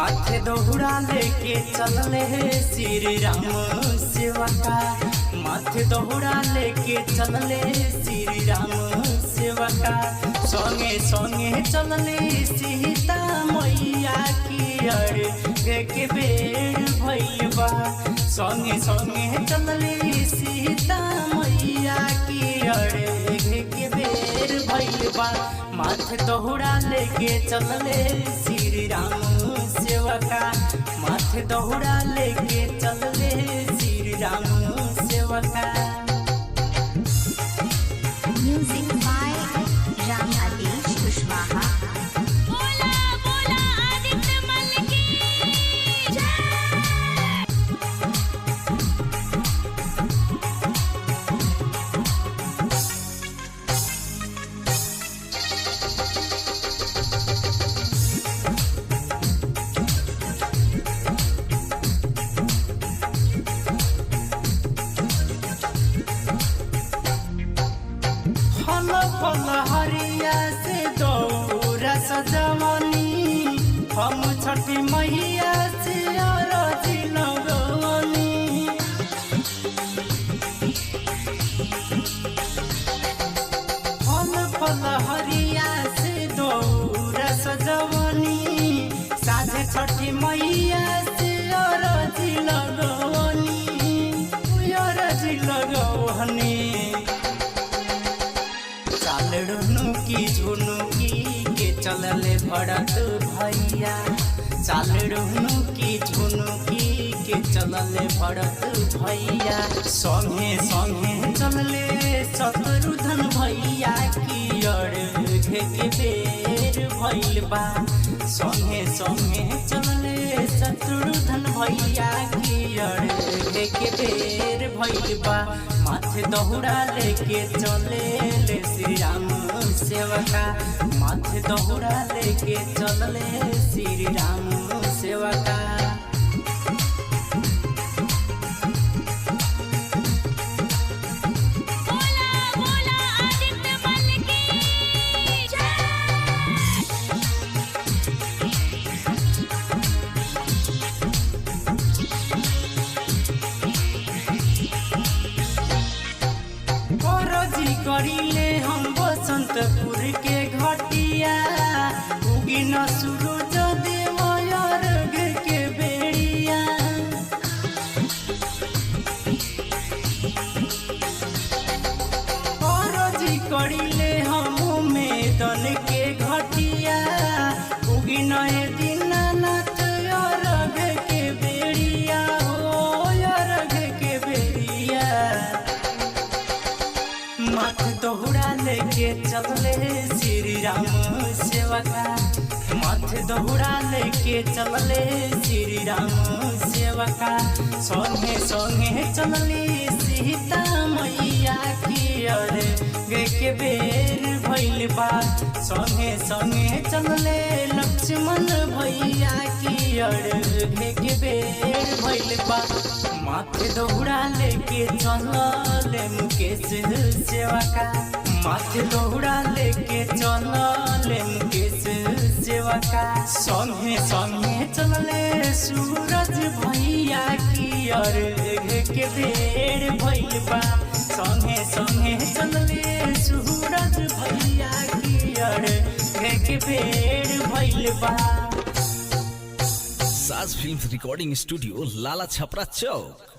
माथे दोहरा लेके चलले श्री राम सेवा का। माथे दोहरा लेके चलले श्री राम सेवा का। संगे संगे चलले सीता मैया की अड़ के बेर भइल बा। संगे संगे चलले सीता मैया की अड़ के बेर भइल बा। माथे दोहरा लेके चलले श्री राम सेवा का। माथे दोहरा लेके चलले श्री राम सेवा का। म्यूजिक बाय राम आदेश कुशवाहा। बोला बोला आदित्य मल की फल हरिया से दौरा सजवनी। हम छठी मैया से अरजी लगवनी। फल हरिया से दौरा सजवनी। साझे छठी मैया से अरजी लगवनी। अरजी लगवनी। की झुनुकी के चलले भरत भैया। चाल की झुनुकी के चलले भरत भैया। संगे संगे चलले शत्रुघ्न भैया की अड़ के बेर भइल बा। संगे संगे चलले शत्रुघ्न भैया की अड़ के बेर भइल बा। माथे दोहरा लेके चले ले श्री राम सेवा का। माथे दोहरा लेके चलले श्री राम सेवा का। बोला बोला आदित्य मल की जी करीले हम बसंतपुर के घटिया। उगी न सूरज देव अर्घ के बेड़िया। जी करीले हम मैदान के घटिया। उगी न दीनानाथ अर्घ के बेड़िया। अर्घ के बेड़िया। माथे दोहरा लेके चलले श्री राम सेवा का। माथे दोहरा लेके चलले श्री राम सेवा का। संगे संगे चलले सीता मैया की अड़ के बेर भइल बा। संगे संगे चलले लक्ष्मण भैया की अड़ के बेर भइल बा। माथे दोहरा लेके चलले मुकेश सेवा का। माथे दोहरा लेके चलले मुकेश सेवा का। संगे संगे चलले सूरज भैया की अड़ के बेर भइल बा। संगे संगे चलले सूरज भैया की अड़ के बेर भइल बा। साज फिल्म्स रिकॉर्डिंग स्टूडियो, लाला छपरा चौक।